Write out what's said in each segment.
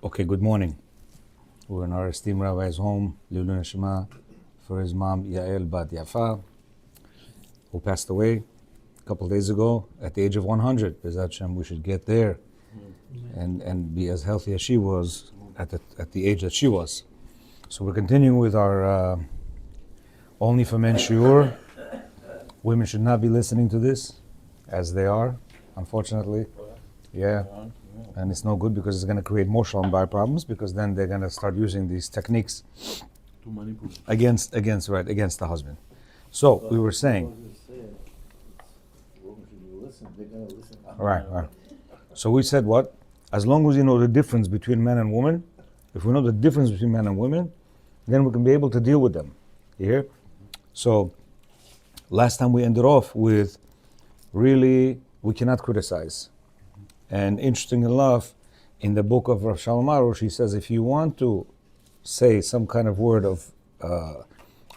Okay, good morning. We're in our esteemed rabbi's home, Lulu Neshama, for his mom, Yael Bat Yafa, who passed away a couple of days ago at the age of 100. Bezat Hashem, we should get there and be as healthy as she was at the age that she was. So we're continuing with our Only for Men shiur. Women should not be listening to this, as they are, unfortunately. Yeah. And it's no good because it's going to create more shalom bayit problems, because then they're going to start using these techniques against the husband. So we were saying, right. So we said what? As long as you know the difference between men and women, if we know the difference between men and women, then we can be able to deal with them. You hear? So last time we ended off with really we cannot criticize. And interesting enough, in the book of Rav Shalom Arush, he says if you want to say some kind of word of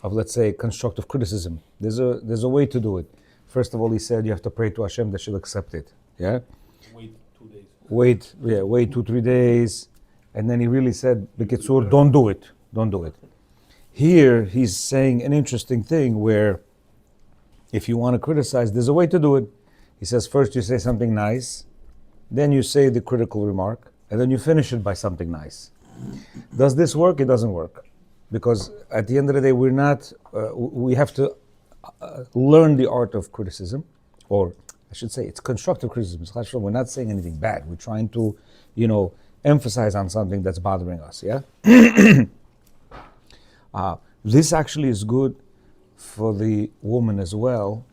let's say constructive criticism, there's a way to do it. First of all, he said you have to pray to Hashem that she'll accept it. Yeah. Wait 2 days. Wait 2-3 days, and then he really said, "B'kitzur, don't do it. Here he's saying an interesting thing where, if you want to criticize, there's a way to do it. He says first you say something nice. Then you say the critical remark, and then you finish it by something nice. Does this work? It doesn't work. Because at the end of the day, we have to learn the art of criticism, or I should say it's constructive criticism. We're not saying anything bad. We're trying to, emphasize on something that's bothering us, yeah? This actually is good for the woman as well.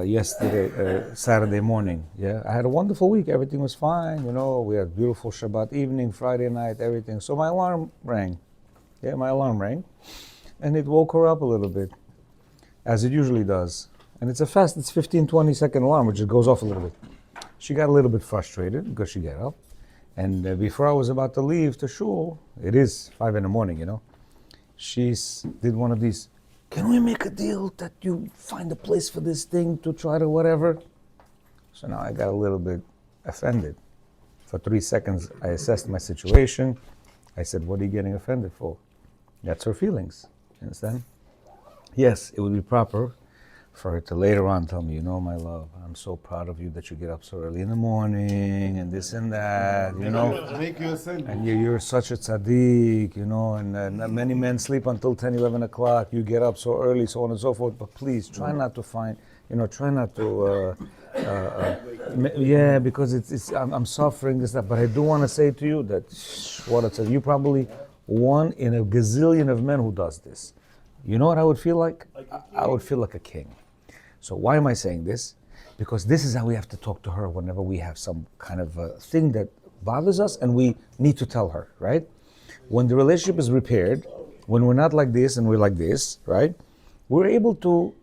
Yesterday, Saturday morning, yeah, I had a wonderful week. Everything was fine, we had beautiful Shabbat evening, Friday night, everything. So my alarm rang. And it woke her up a little bit, as it usually does. And it's 15-20 second alarm, which just goes off a little bit. She got a little bit frustrated because she got up. And before I was about to leave to shul, it is 5 a.m, she did one of these, "Can we make a deal that you find a place for this thing to try to whatever?" So now I got a little bit offended. For 3 seconds, I assessed my situation. I said, "What are you getting offended for?" That's her feelings. You understand? Yes, it would be proper for her to later on tell me, "My love, I'm so proud of you that you get up so early in the morning and this and that, Make you a sandwich. and you're such a tzaddik, and many men sleep until 10, 11 o'clock. You get up so early, so on and so forth. But please try not to because I'm suffering this, that. But I do want to say to you that what I said, you probably one in a gazillion of men who does this. You know what I would feel like? I would feel like a king. So why am I saying this? Because this is how we have to talk to her whenever we have some kind of thing that bothers us and we need to tell her, right? When the relationship is repaired, when we're not like this and we're like this, right? We're able to,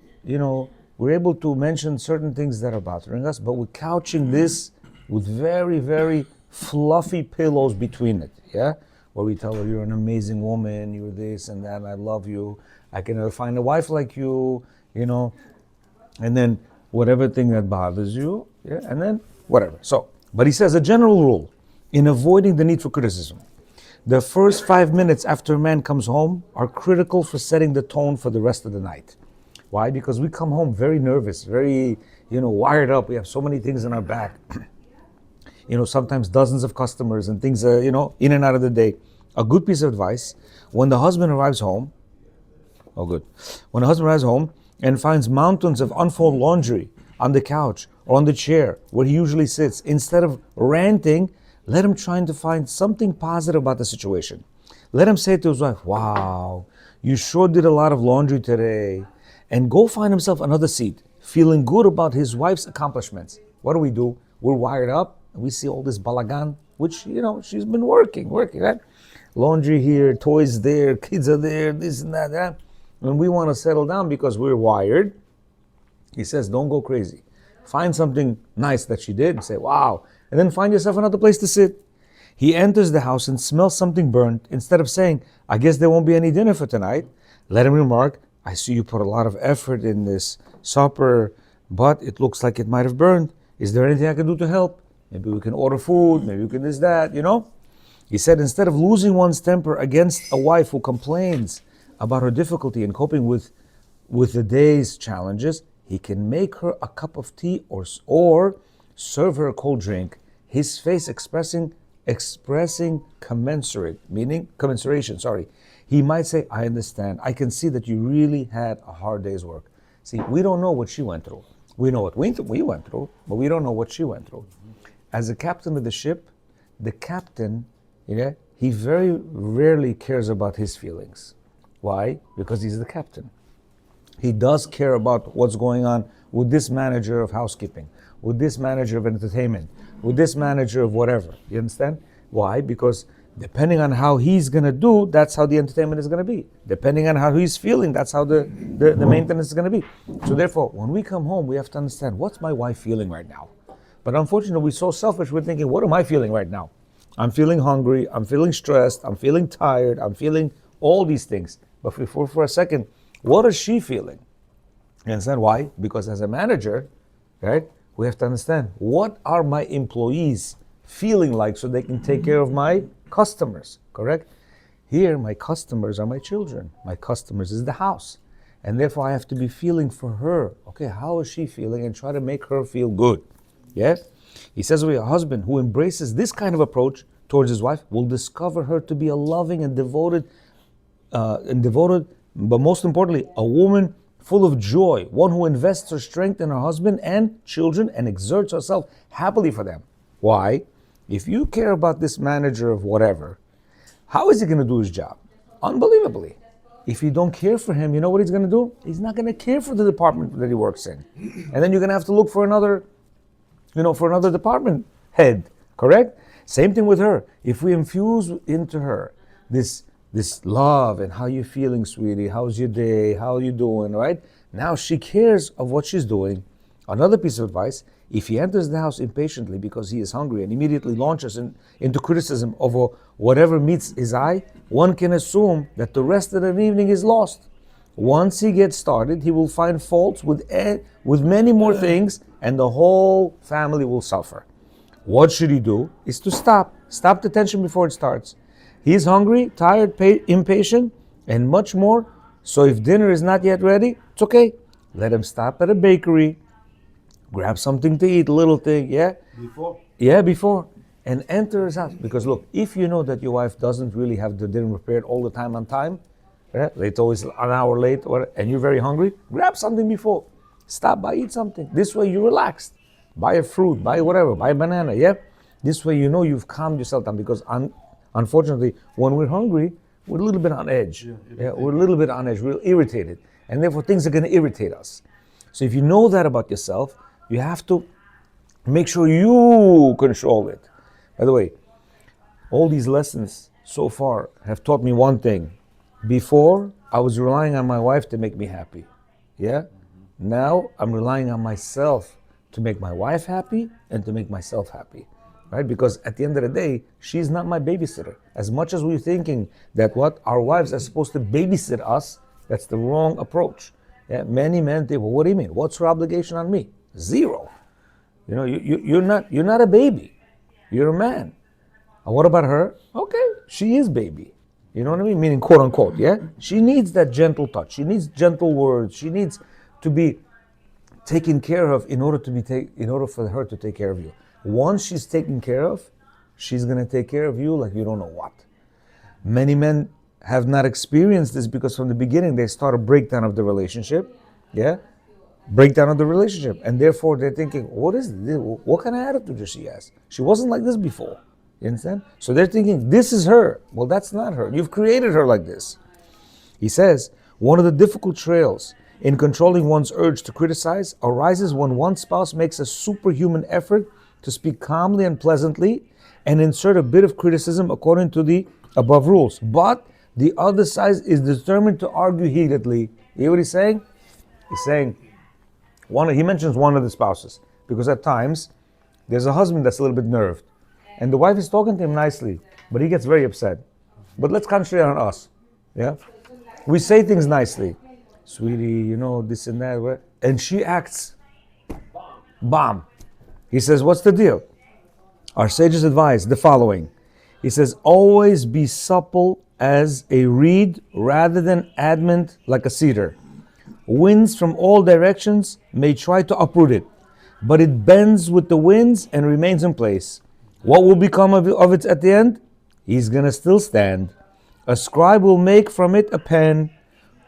mention certain things that are bothering us, but we're couching this with very, very fluffy pillows between it, yeah? Where we tell her, "You're an amazing woman, you're this and that, and I love you. I can never find a wife like you, and then whatever thing that bothers you, yeah, and then whatever." So, but he says a general rule in avoiding the need for criticism. The first 5 minutes after a man comes home are critical for setting the tone for the rest of the night. Why? Because we come home very nervous, very, wired up. We have so many things in our back. Sometimes dozens of customers and things, in and out of the day. A good piece of advice, when the husband arrives home, and finds mountains of unfolded laundry on the couch or on the chair where he usually sits, instead of ranting, let him try to find something positive about the situation. Let him say to his wife, "Wow, you sure did a lot of laundry today," and go find himself another seat, feeling good about his wife's accomplishments. What do? We're wired up, and we see all this balagan, which, she's been working, right? Laundry here, toys there, kids are there, this and that. When we want to settle down because we're wired, he says, don't go crazy. Find something nice that she did and say, "Wow," and then find yourself another place to sit. He enters the house and smells something burnt. Instead of saying, "I guess there won't be any dinner for tonight," let him remark, "I see you put a lot of effort in this supper, but it looks like it might have burned. Is there anything I can do to help? Maybe we can order food, maybe we can this, that, He said, instead of losing one's temper against a wife who complains about her difficulty in coping with the day's challenges, he can make her a cup of tea or serve her a cold drink, his face expressing commiseration. He might say, I understand. I can see that you really had a hard day's work. See, we don't know what she went through. We know what we went through, but we don't know what she went through. As the captain of the ship, the captain, he very rarely cares about his feelings. Why? Because he's the captain. He does care about what's going on with this manager of housekeeping, with this manager of entertainment, with this manager of whatever. You understand? Why? Because depending on how he's going to do, that's how the entertainment is going to be. Depending on how he's feeling, that's how the maintenance is going to be. So therefore, when we come home, we have to understand, what's my wife feeling right now? But unfortunately, we're so selfish, we're thinking, what am I feeling right now? I'm feeling hungry, I'm feeling stressed, I'm feeling tired, I'm feeling all these things. But for a second, what is she feeling? You understand why? Because as a manager, right, we have to understand, what are my employees feeling like so they can take care of my customers, correct? Here, my customers are my children. My customers is the house. And therefore, I have to be feeling for her. Okay, how is she feeling? And try to make her feel good. Yeah? He says, a husband who embraces this kind of approach towards his wife will discover her to be a loving and devoted, but most importantly, a woman full of joy, one who invests her strength in her husband and children and exerts herself happily for them. Why? If you care about this manager of whatever, how is he going to do his job? Unbelievably. If you don't care for him, you know what he's going to do? He's not going to care for the department that he works in. And then you're going to have to look for another department head, correct? Same thing with her. If we infuse into her this love and how you feeling, sweetie, how's your day, how are you doing, right? Now she cares of what she's doing. Another piece of advice, if he enters the house impatiently because he is hungry and immediately launches into criticism over whatever meets his eye, one can assume that the rest of the evening is lost. Once he gets started, he will find faults with many more things, and the whole family will suffer. What should he do? Is to stop the tension before it starts. He's hungry, tired, impatient, and much more. So if dinner is not yet ready, it's okay. Let him stop at a bakery, grab something to eat, little thing, yeah? Before? Yeah, before. And enter his house. Because look, if you know that your wife doesn't really have the dinner prepared all the time on time, yeah, it's always an hour late, and you're very hungry, grab something before. Stop by, eat something. This way you're relaxed. Buy a fruit, buy whatever, buy a banana, yeah? This way you know you've calmed yourself down, because unfortunately, when we're hungry, we're a little bit on edge. Yeah, we're a little bit on edge, we're irritated. And therefore things are going to irritate us. So if you know that about yourself, you have to make sure you control it. By the way, all these lessons so far have taught me one thing. Before, I was relying on my wife to make me happy. Yeah? Now, I'm relying on myself to make my wife happy and to make myself happy. Right? Because at the end of the day, she's not my babysitter. As much as we're thinking that our wives are supposed to babysit us, that's the wrong approach. Yeah? Many men think, well, what do you mean? What's her obligation on me? Zero. You know, you're not a baby. You're a man. And what about her? Okay, she is baby. You know what I mean? Meaning, quote unquote, yeah? She needs that gentle touch. She needs gentle words. She needs to be taken care of in order for her to take care of you. Once she's taken care of, she's going to take care of you like you don't know what. Many men have not experienced this because from the beginning they start a breakdown of the relationship. Yeah? Breakdown of the relationship. And therefore they're thinking, what is this? What kind of attitude does she has? She wasn't like this before. You understand? So they're thinking, this is her. Well, that's not her. You've created her like this. He says, one of the difficult trails in controlling one's urge to criticize arises when one spouse makes a superhuman effort to speak calmly and pleasantly and insert a bit of criticism according to the above rules. But the other side is determined to argue heatedly. You hear what he's saying? He's saying, he mentions one of the spouses, because at times there's a husband that's a little bit nerved. And the wife is talking to him nicely, but he gets very upset. But let's concentrate on us. Yeah? We say things nicely. Sweetie, this and that. And she acts bomb. He says, what's the deal? Our sages advise the following. He says, always be supple as a reed rather than adamant like a cedar. Winds from all directions may try to uproot it, but it bends with the winds and remains in place. What will become of it at the end? He's going to still stand. A scribe will make from it a pen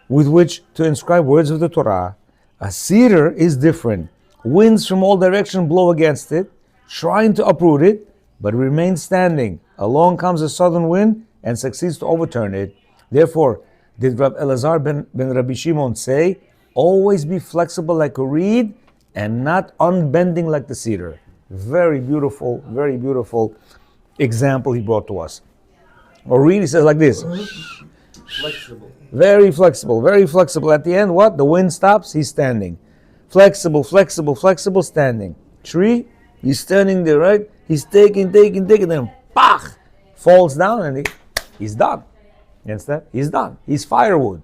with which to inscribe words of the Torah. A cedar is different. Winds from all directions blow against it, trying to uproot it, but it remains standing. Along comes a southern wind and succeeds to overturn it. Therefore, did Rabbi Elazar ben Rabbi Shimon say, always be flexible like a reed and not unbending like the cedar. Very beautiful example he brought to us. Or reed, he says like this. Flexible. Very flexible. At the end, what? The wind stops, he's standing. Flexible, standing. Tree, he's standing there, right? He's taking, then pach, falls down and he's done. You understand? He's done. He's firewood.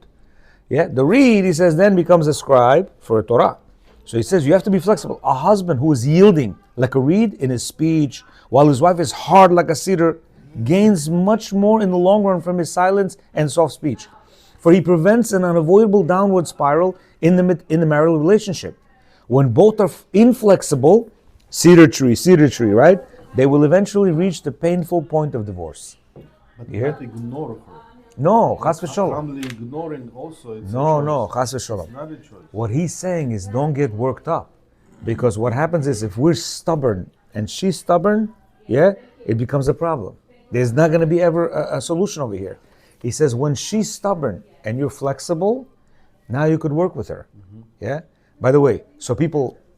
Yeah, the reed, he says, then becomes a scribe for a Torah. So he says you have to be flexible. A husband who is yielding like a reed in his speech, while his wife is hard like a cedar, gains much more in the long run from his silence and soft speech. For he prevents an unavoidable downward spiral in the marital relationship. When both are inflexible, cedar tree, right? They will eventually reach the painful point of divorce. But You hear? not ignore her. No, chas v'sholom. Calmly ignoring also, it's No, a choice. chas It's v'sholom. not a choice. What he's saying is don't get worked up. Because what happens is if we're stubborn and she's stubborn, yeah, it becomes a problem. There's not going to be ever a solution over here. He says when she's stubborn and you're flexible, now you could work with her. Yeah? By the way, so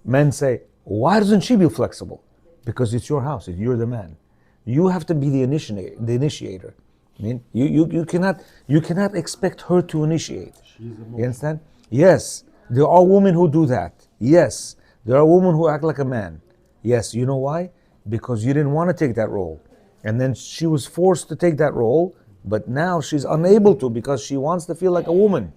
men say, why doesn't she be flexible? Because it's your house, you're the man. You have to be the initiator. I mean, you cannot expect her to initiate. She's You understand? Yes, there are women who do that. Yes, there are women who act like a man. Yes, you know why? Because you didn't want to take that role. And then she was forced to take that role, but now she's unable to because she wants to feel like a woman.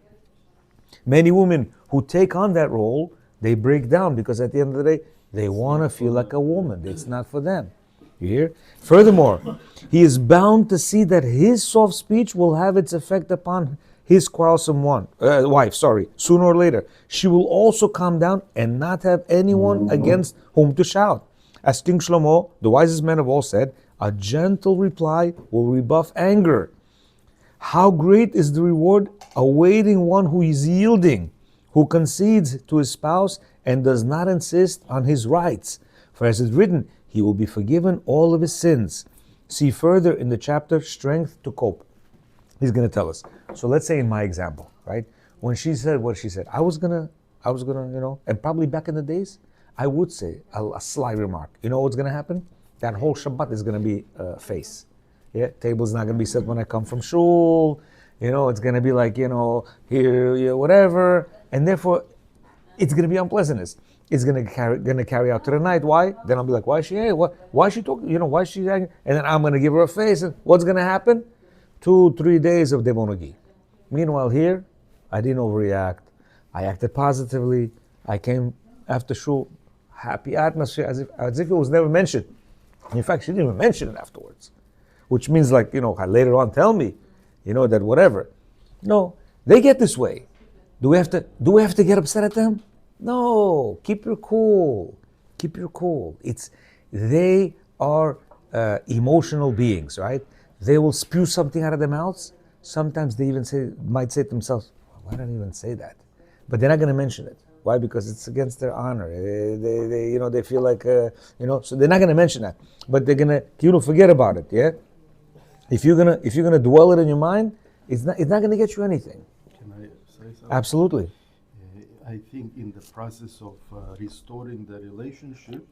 Many women who take on that role, they break down because at the end of the day, they want to feel like a woman. It's not for them. You hear? Furthermore, he is bound to see that his soft speech will have its effect upon his quarrelsome wife. Sooner or later, she will also calm down and not have anyone against whom to shout. As King Shlomo, the wisest man of all, said, a gentle reply will rebuff anger. How great is the reward awaiting one who is yielding, who concedes to his spouse and does not insist on his rights. For as it's written, he will be forgiven all of his sins. See further in the chapter, Strength to Cope. He's going to tell us. So let's say in my example, right? When she said what she said, I was gonna, and probably back in the days, I would say a sly remark. You know what's going to happen? That whole Shabbat is going to be face. Yeah, table's not going to be set when I come from shul. It's going to be like, here, whatever. And therefore, it's going to be unpleasantness. It's going to carry out to the night. Why? Then I'll be like, why is she? Hey, why is she talking? Why is she angry? And then I'm going to give her a face. And what's going to happen? 2-3 days of demonagi. Meanwhile, here, I didn't overreact. I acted positively. I came after shul, happy atmosphere, as if it was never mentioned. In fact, she didn't even mention it afterwards, which means later on tell me, that whatever. No, they get this way. Do we have to get upset at them? No, keep your cool. They are emotional beings, right? They will spew something out of their mouths. Sometimes they even might say to themselves, why don't I even say that? But they're not going to mention it. Why? Because it's against their honor. They feel like, so they're not going to mention that. But they're going to, forget about it, yeah? If you're gonna dwell it in your mind, it's not going to get you anything. Can I say something? Absolutely. I think in the process of restoring the relationship,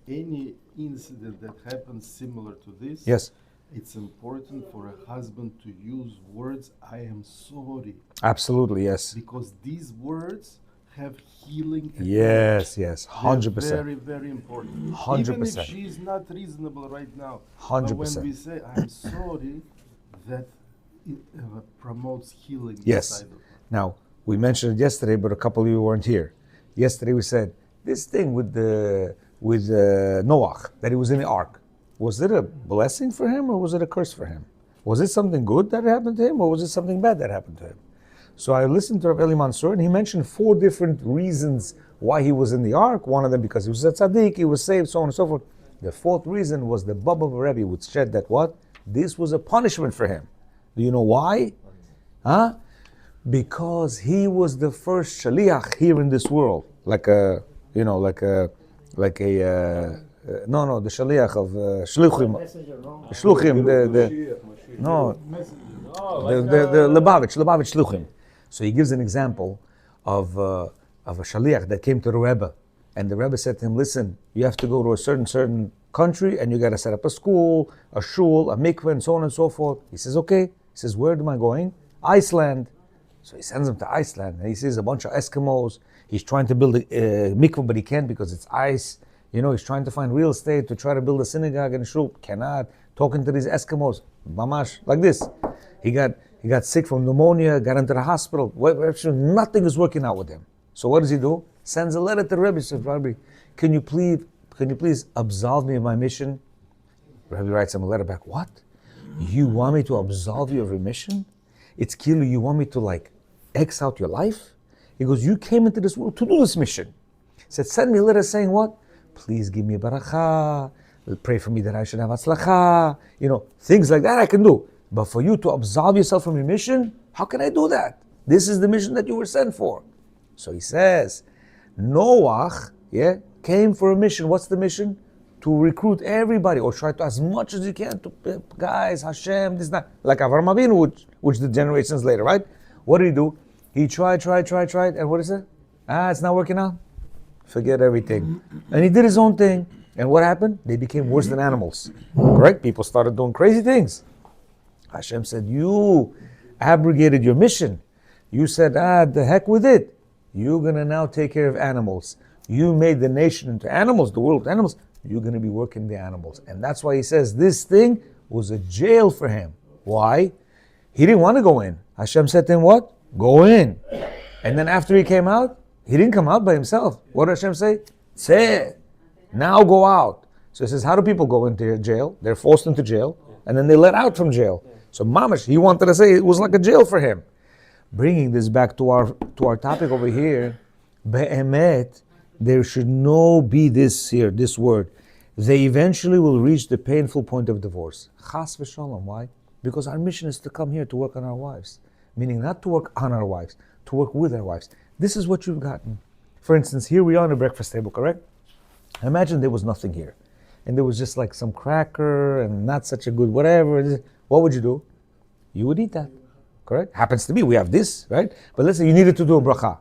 any incident that happens similar to this, Yes. it's important for a husband to use words, I am sorry. Absolutely, yes. Because these words have healing effect. Yes, They're 100%. very, very important. 100%. Even if she is not reasonable right now. 100%. But when we say, I'm sorry, that it promotes healing Yes. inside of her. Now, we mentioned it yesterday, but a couple of you weren't here. Yesterday we said, this thing with Noah, that he was in the ark. Was it a blessing for him or was it a curse for him? Was it something good that happened to him or was it something bad that happened to him? So I listened to Rav Eli Mansour and he mentioned 4 different reasons why he was in the ark. One of them because he was a tzaddik, he was saved, so on and so forth. The 4th reason was the Baba Rebbe would said that what? This was a punishment for him. Do you know why? Huh? Because he was the first shaliach here in this world. The shaliach of shluchim. Shluchim, the Lubavitch shluchim. So he gives an example of a shaliach that came to the Rebbe. And the Rebbe said to him, listen, you have to go to a certain country and you got to set up a school, a shul, a mikveh, and so on and so forth. He says, okay. He says, where am I going? Iceland. So he sends him to Iceland and he sees a bunch of Eskimos. He's trying to build a mikveh, but he can't because it's ice. He's trying to find real estate to try to build a synagogue and a shul. Cannot. Talking to these Eskimos, mamash, like this. He got sick from pneumonia, got into the hospital. Nothing is working out with him. So what does he do? Sends a letter to the Rebbe. Says, Rabbi, can you please absolve me of my mission? Rabbi writes him a letter back. What? You want me to absolve you of your mission? It's killer. You want me to X out your life? He goes, you came into this world to do this mission. He said, send me a letter saying what? Please give me a baracha. Pray for me that I should have atzlacha. Things like that I can do. But for you to absolve yourself from your mission, how can I do that? This is the mission that you were sent for. So he says, Noach, came for a mission. What's the mission? To recruit everybody, or try to as much as you can to guys, Hashem, this, that. Like Avraham Avinu, which the generations later, right? What did he do? He tried, and what is it? It's not working out. Forget everything. And he did his own thing. And what happened? They became worse than animals. Correct? People started doing crazy things. Hashem said, you abrogated your mission. You said, the heck with it. You're going to now take care of animals. You made the nation into animals, the world of animals. You're going to be working the animals. And that's why he says this thing was a jail for him. Why? He didn't want to go in. Hashem said to him, what? Go in. And then after he came out, he didn't come out by himself. What did Hashem say? Say, now go out. So he says, how do people go into jail? They're forced into jail, and then they let out from jail. So mamash, he wanted to say it was like a jail for him. Bringing this back to our topic over here, be'emet, there should no be this word. They eventually will reach the painful point of divorce. Chas v'shalom. Why? Because our mission is to come here to work on our wives. Meaning not to work on our wives, to work with our wives. This is what you've gotten. For instance, here we are on a breakfast table, correct? Imagine there was nothing here. And there was just like some cracker and not such a good whatever. What would you do? You would eat that. Correct? Happens to be, we have this, right? But let's say you needed to do a bracha.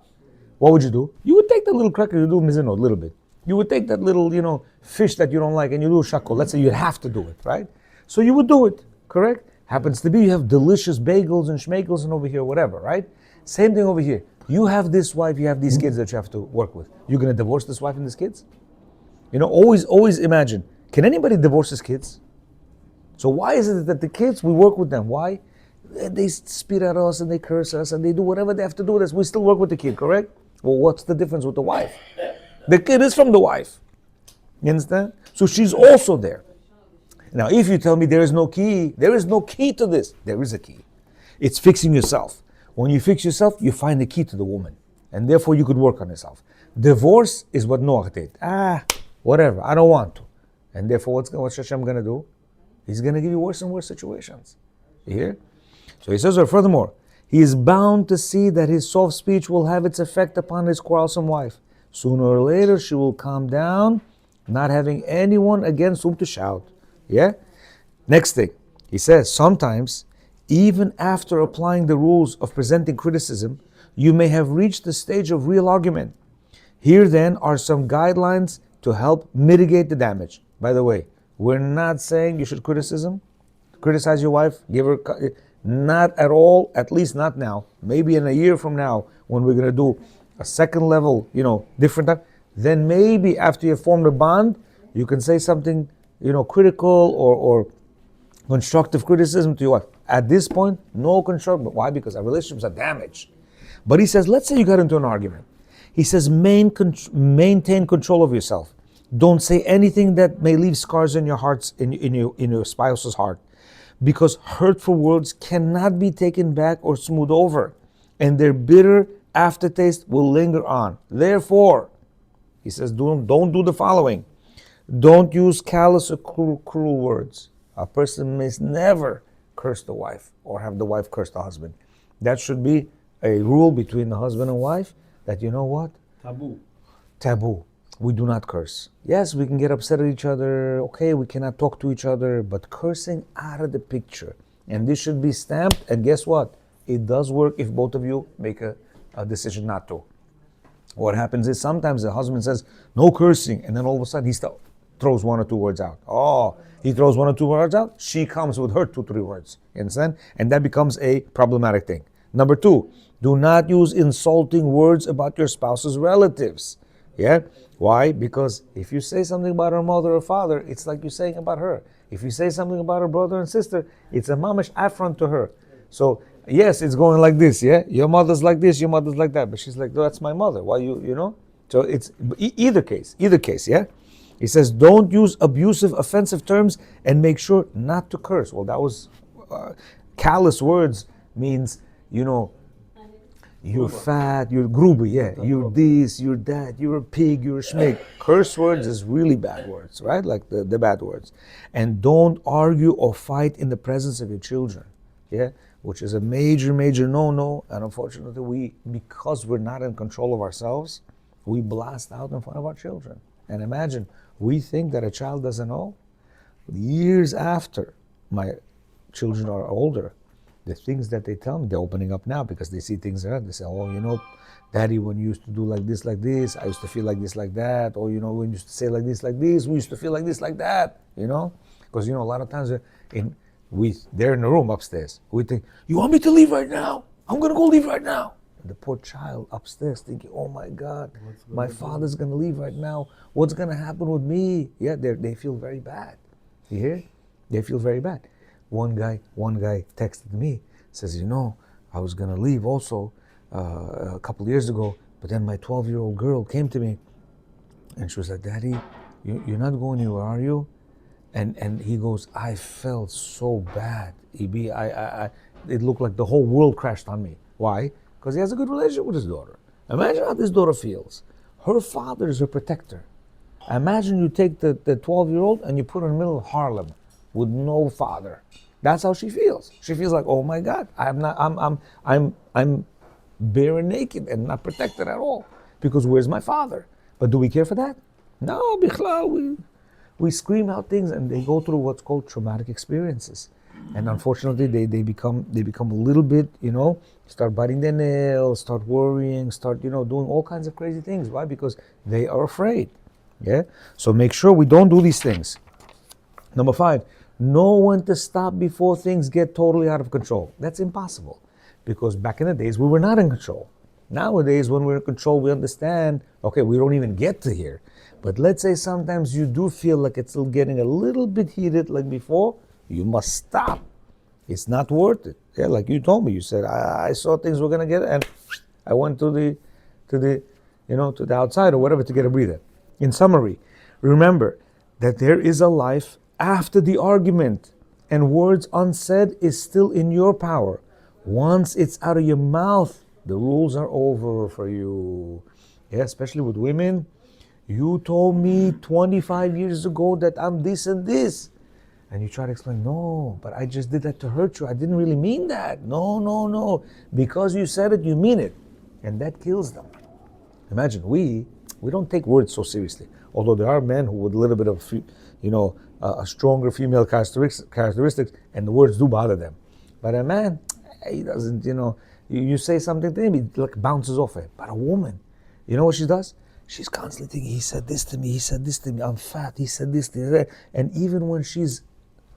What would you do? You would take that little cracker, you do mizino a little bit. You would take that little, fish that you don't like and you do shakol. Let's say you'd have to do it, right? So you would do it, correct? Happens to be you have delicious bagels and schmegels and over here, whatever, right? Same thing over here. You have this wife, you have these kids that you have to work with. You're going to divorce this wife and these kids? Always imagine, can anybody divorce his kids? So why is it that the kids, we work with them? Why? They spit at us and they curse us and they do whatever they have to do with us. We still work with the kid, correct? Well, what's the difference with the wife? The kid is from the wife. You understand? So she's also there. Now, if you tell me there is no key to this. There is a key. It's fixing yourself. When you fix yourself, you find the key to the woman. And therefore you could work on yourself. Divorce is what Noach did. Whatever, I don't want to. And therefore what's Hashem going to do? He's going to give you worse and worse situations. You hear? So he says, furthermore, he is bound to see that his soft speech will have its effect upon his quarrelsome wife. Sooner or later, she will calm down, not having anyone against whom to shout. Yeah? Next thing, he says, sometimes, even after applying the rules of presenting criticism, you may have reached the stage of real argument. Here then are some guidelines to help mitigate the damage. By the way, we're not saying you should criticize your wife, give her, not at all, at least not now. Maybe in a year from now, when we're going to do a second level, different time, then maybe after you've formed a bond, you can say something, critical or constructive criticism to your wife. At this point, no constructive. Why? Because our relationships are damaged. But he says, let's say you got into an argument. He says, maintain control of yourself. Don't say anything that may leave scars in your hearts, in your spouse's heart, because hurtful words cannot be taken back or smoothed over, and their bitter aftertaste will linger on. Therefore, he says, don't do the following. Don't use callous or cruel words. A person must never curse the wife or have the wife curse the husband. That should be a rule between the husband and wife, that you know what? Taboo. We do not curse. Yes, we can get upset at each other. Okay, we cannot talk to each other, but cursing out of the picture. And this should be stamped. And guess what? It does work if both of you make a decision not to. What happens is sometimes the husband says, no cursing. And then all of a sudden he throws one or two words out. Oh, he throws one or two words out. She comes with her 2-3 words. You understand? And that becomes a problematic thing. Number 2, do not use insulting words about your spouse's relatives. Yeah? Why? Because if you say something about her mother or father, it's like you're saying about her. If you say something about her brother and sister, it's a mamish affront to her. So, yes, it's going like this, yeah? Your mother's like this, your mother's like that. But she's like, no, that's my mother. Why you know? So it's either case, yeah? He says, don't use abusive, offensive terms, and make sure not to curse. Well, that was callous words means, you know, you're fat, you're gruber, yeah. You're this, you're that, you're a pig, you're a schmig. Curse words is really bad words, right? Like the bad words. And don't argue or fight in the presence of your children, yeah? Which is a major, major no-no. And unfortunately, because we're not in control of ourselves, we blast out in front of our children. And imagine, we think that a child doesn't know. Years after my children are older, the things that they tell me, they're opening up now because they see things around. They say, oh, you know, Daddy, when you used to do like this, I used to feel like this, like that. Or, you know, when you used to say like this, we used to feel like this, like that, you know? Because, you know, a lot of times they're in the room upstairs. We think, you want me to leave right now? I'm going to go leave right now. And the poor child upstairs thinking, oh my God, my father's going to leave right now. What's going to happen with me? Yeah, they feel very bad. You hear? They feel very bad. One guy texted me, says, you know, I was gonna leave also a couple years ago, but then my 12-year-old girl came to me, and she was like, Daddy, you're not going anywhere, are you? And he goes, I felt so bad, EB. It looked like the whole world crashed on me. Why? Because he has a good relationship with his daughter. Imagine how this daughter feels. Her father is her protector. Imagine you take the 12-year-old and you put her in the middle of Harlem with no father. That's how she feels. She feels like, oh my God, I'm bare and naked and not protected at all. Because where's my father? But do we care for that? No, bichlal, we scream out things, and they go through what's called traumatic experiences. And unfortunately, they become a little bit, you know, start biting their nails, start worrying, start, you know, doing all kinds of crazy things. Why? Because they are afraid. Yeah? So make sure we don't do these things. Number 5, know when to stop before things get totally out of control. That's impossible, because back in the days we were not in control. Nowadays, when we're in control, we understand, okay, we don't even get to here. But let's say sometimes you do feel like it's still getting a little bit heated like before, you must stop. It's not worth it. Yeah, like you told me, you said, I saw things were gonna get, and I went to the outside or whatever to get a breather. In summary, remember that there is a life after the argument, and words unsaid is still in your power. Once it's out of your mouth, the rules are over for you. Yeah, especially with women. You told me 25 years ago that I'm this and this. And you try to explain, no, but I just did that to hurt you. I didn't really mean that. No. Because you said it, you mean it. And that kills them. Imagine, we don't take words so seriously. Although there are men who with a little bit of, a stronger female characteristics, and the words do bother them. But a man, he doesn't, you say something to him, it like bounces off it. But a woman, you know what she does? She's constantly thinking, he said this to me, I'm fat, he said this to me. And even when she's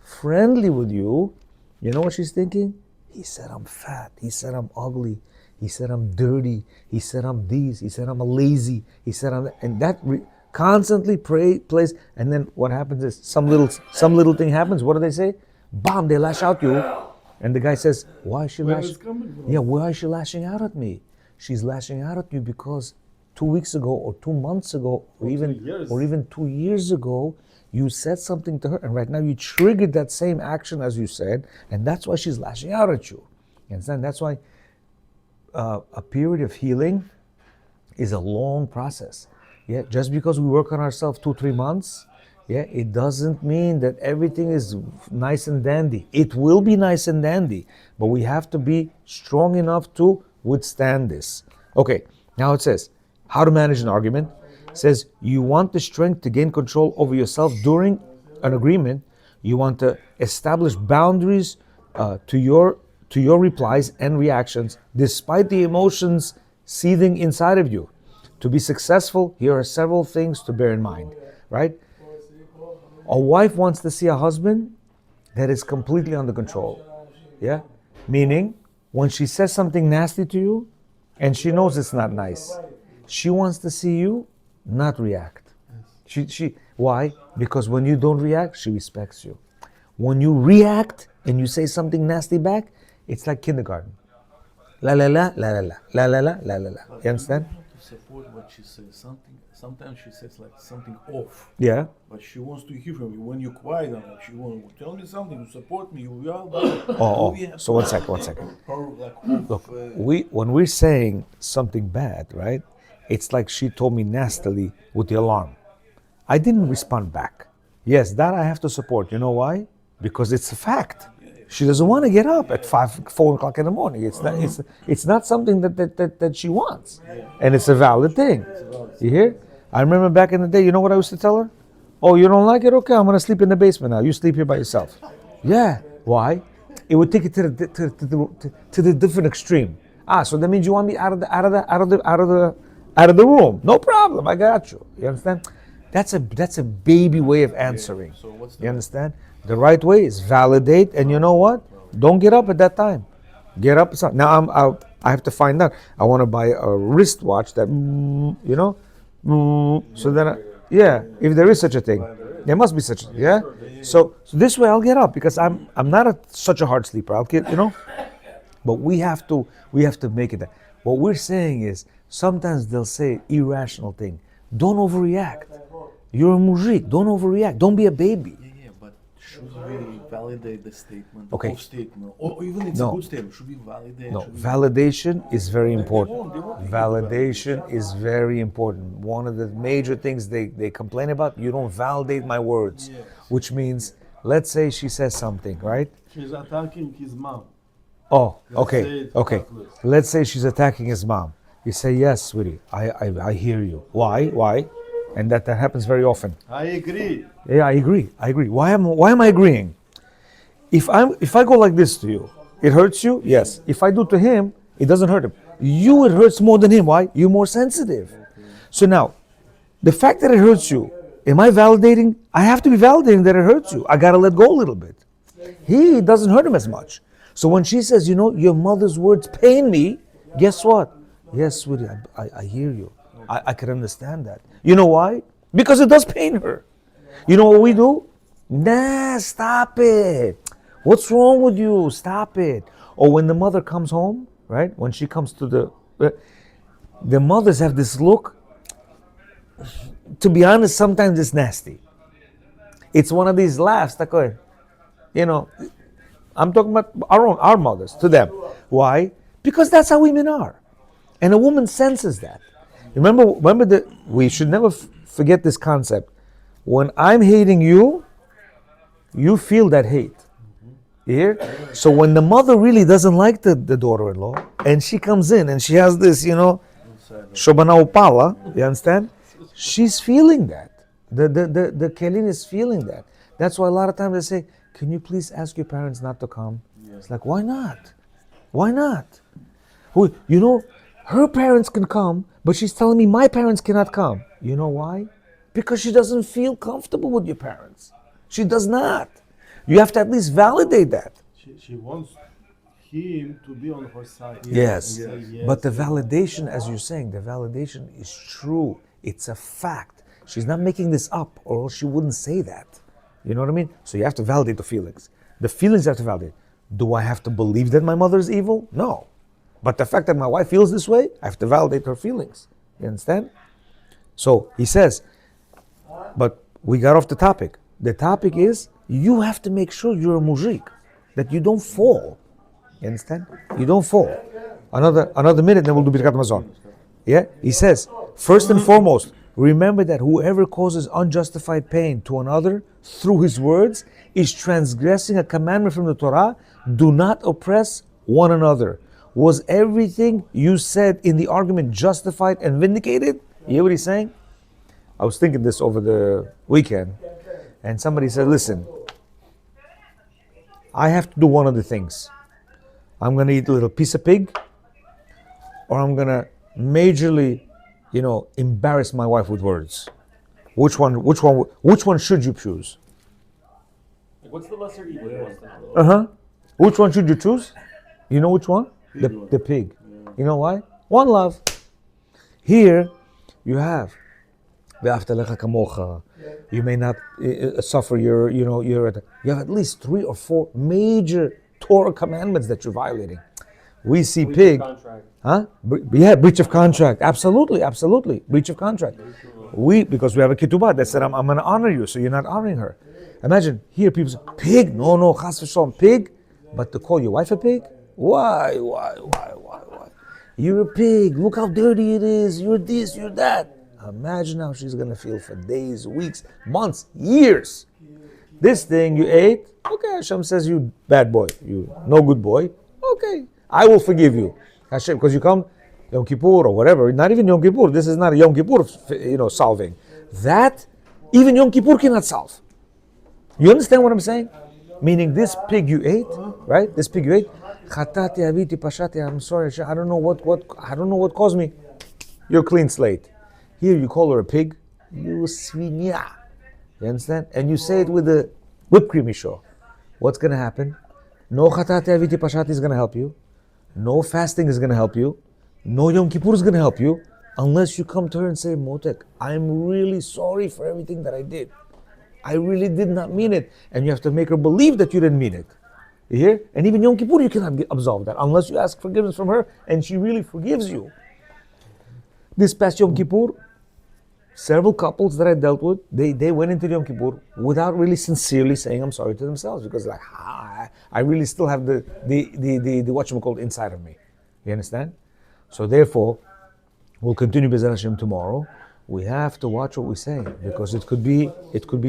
friendly with you, you know what she's thinking? He said I'm fat, he said I'm ugly, he said I'm dirty, he said I'm this, he said I'm a lazy, he said I'm that. And that constantly plays, and then what happens is some little thing happens. What do they say? Bam, they lash out you. And the guy says, why is she lashing? Yeah, why is she lashing out at me? She's lashing out at you because 2 weeks ago or 2 months ago or years. even 2 years ago, you said something to her, and right now you triggered that same action as you said, and that's why she's lashing out at you. You understand? That's why a period of healing is a long process. Yeah, just because we work on ourselves 2-3 months, yeah, it doesn't mean that everything is nice and dandy. It will be nice and dandy, but we have to be strong enough to withstand this. Okay, now it says how to manage an argument. It says you want the strength to gain control over yourself during an agreement. You want to establish boundaries to your replies and reactions, despite the emotions seething inside of you. To be successful, here are several things to bear in mind, right? A wife wants to see a husband that is completely under control. Yeah? Meaning, when she says something nasty to you, and she knows it's not nice, she wants to see you not react. Why? Because when you don't react, she respects you. When you react and you say something nasty back, it's like kindergarten. La la la la la la la la la la la la. You understand? To support what she says. Sometimes she says like something off. Yeah. But she wants to hear from you. When you quiet down, she wants to tell me something to support me. You yell. So one second. Her like off. Look, when we're saying something bad, right? It's like she told me nastily with the alarm. I didn't respond back. Yes, that I have to support. You know why? Because it's a fact. She doesn't want to get up at 4 o'clock in the morning. It's not something that she wants. And it's a valid thing. You hear? I remember back in the day, you know what I used to tell her? Oh, you don't like it? Okay, I'm going to sleep in the basement now. You sleep here by yourself. Yeah. Why? It would take it to the different extreme. So that means you want me out of the room. No problem. I got you. You understand? That's a baby way of answering. So what's You understand? The right way is validate, and you know what? Don't get up at that time. Get up. Now I have to find out. I want to buy a wristwatch that, so then, if there is such a thing, there must be such a thing. Yeah. So this way I'll get up because I'm not such a hard sleeper. I'll get, But we have to make it that. What we're saying is sometimes they'll say irrational thing. Don't overreact. You're a mujik. Don't overreact. Don't be a baby. Yeah, but should we validate the statement? Okay. Off statement, or even it's a good statement. Should we validate? No, validation is very important. Validation is very important. One of the major things they complain about, you don't validate my words, which means, let's say she says something, right? She's attacking his mom. Oh, okay. Let's say she's attacking his mom. You say, yes, sweetie, I hear you. Why? And that happens very often. I agree. Yeah, I agree. Why am I agreeing? If I go like this to you, it hurts you? Yes. If I do to him, it doesn't hurt him. It hurts more than him. Why? You're more sensitive. So now, the fact that it hurts you, am I validating? I have to be validating that it hurts you. I gotta let go a little bit. He doesn't hurt him as much. So when she says, your mother's words pain me, guess what? Yes, sweetie, I hear you. I can understand that. You know why? Because it does pain her. You know what we do? Nah, stop it. What's wrong with you? Stop it. Or when the mother comes home, right? When she comes to the mothers have this look. To be honest, sometimes it's nasty. It's one of these laughs, I'm talking about our mothers, to them. Why? Because that's how women are. And a woman senses that. Remember we should never forget this concept. When I'm hating you, you feel that hate. You hear? So when the mother really doesn't like the daughter-in-law, and she comes in and she has this, Shobana Upala, you understand? She's feeling that. The Kelin is feeling that. That's why a lot of times they say, can you please ask your parents not to come? It's like, why not? Why not? Her parents can come, but she's telling me my parents cannot come. You know why? Because she doesn't feel comfortable with your parents. She does not. You have to at least validate that. She wants him to be on her side. Yes. But the validation, as you're saying, the validation is true. It's a fact. She's not making this up, or else she wouldn't say that. You know what I mean? So you have to validate the feelings. The feelings have to validate. Do I have to believe that my mother is evil? No. But the fact that my wife feels this way, I have to validate her feelings. You understand? So he says, but we got off the topic. The topic is you have to make sure you're a mujik, that you don't fall. You understand? You don't fall. Another minute, then we'll do Birkat Hamazon. Yeah? He says, first and foremost, remember that whoever causes unjustified pain to another through his words is transgressing a commandment from the Torah. Do not oppress one another. Was everything you said in the argument justified and vindicated? You hear what he's saying? I was thinking this over the weekend, and somebody said, listen, I have to do one of the things. I'm going to eat a little piece of pig, or I'm going to majorly, embarrass my wife with words. Which one should you choose? What's the lesser evil? Which one should you choose? You know which one? The pig. Yeah. You know why? One love. Here you have you may not suffer you have at least 3 or 4 major Torah commandments that you're violating. We see pig. Breach of contract. Absolutely. Breach of contract. Because we have a ketubah that said, I'm going to honor you, so you're not honoring her. Imagine, here people say, pig? No, chas v'shalom, pig? But to call your wife a pig? Why? You're a pig. Look how dirty it is. You're this, you're that. Imagine how she's going to feel for days, weeks, months, years. This thing you ate, okay, Hashem says you bad boy, you no good boy. Okay, I will forgive you. Hashem, because you come Yom Kippur or whatever, not even Yom Kippur, this is not a Yom Kippur, solving. That, even Yom Kippur cannot solve. You understand what I'm saying? Meaning this pig you ate, right? This pig you ate, Chatati, aviti, pashati, I'm sorry, I don't know what caused me. You're a clean slate. Here you call her a pig, you svinya. You understand? And you say it with the whipped cream show. What's going to happen? No Chatati, aviti, pashati is going to help you. No fasting is going to help you. No Yom Kippur is going to help you. Unless you come to her and say, Motek, I'm really sorry for everything that I did. I really did not mean it. And you have to make her believe that you didn't mean it. You hear? And even Yom Kippur, you cannot absolve that unless you ask forgiveness from her and she really forgives you. This past Yom Kippur, several couples that I dealt with, they went into Yom Kippur without really sincerely saying I'm sorry to themselves, because I really still have the whatchamacallit inside of me. You understand? So therefore, we'll continue B'ezrat Hashem tomorrow. We have to watch what we say, because it could be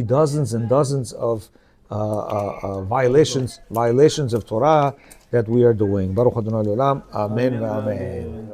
dozens and dozens of violations of Torah that we are doing. Baruch Adonai Olam. Amen. Amen.